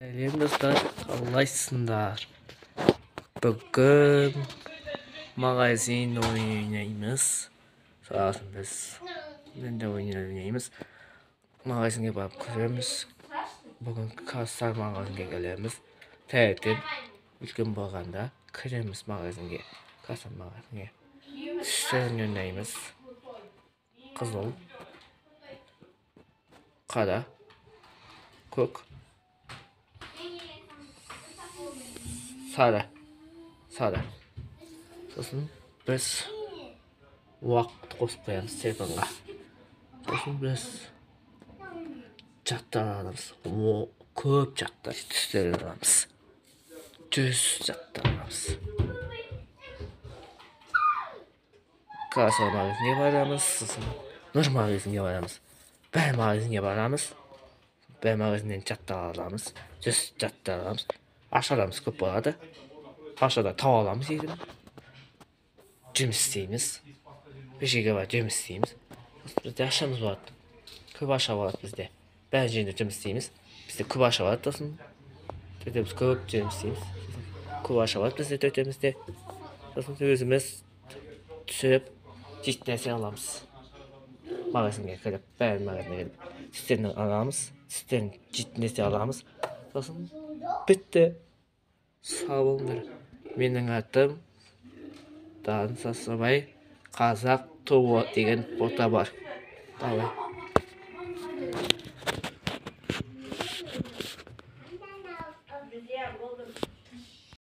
Сәлем достар, қалайсыңдар? Бүгін магазин ойнаймыз. Сосын біз енді ойнаймыз. Магазинге барып көреміз. Бүгін кассар магазинге келеміз. Тәтін үлкен болғанда кіреміз магазинге. Кассар магазинге. Түстерін ойнаймыз. Қызыл, қара, көк, сары. Сосын біз уақыт қосып қоямыз телефонға. Сосын біз жаттар аламыз. Көп жаттар түстерін аламыз. 100 жаттар аламыз. Кассар магазинге барамыз. Сосын Нұр магазинге барамыз. Бәр магазинге барамыз. Бәр магазиннен жаттар аламыз. 100 жаттар аламыз. Ақшаламыз көп болады. Ақшада тауып аламыз егін. Жұмыс істейміз. Көшеге барып жұмыс істейміз. Бізде ақшамыз болады. Көп ақша болады бізде. Бәрі жерде жұмыс істейміз. Бізде көп ақша болады сосын. Төтеміз көп жұмыс істейміз. Көп ақша болады бізде төтемізде. Сосын өзіміз түсіп, жейтін нәрсе аламыз. Магазинге кіріп, бәрі магазинге кіріп, түстерін аламыз. Түстерін жейтін нәрсе аламыз. Сосын бітті. Сау болыңдар. Менің атым Дарын Сасырбай, қазақ туы деген бота бар. Давай.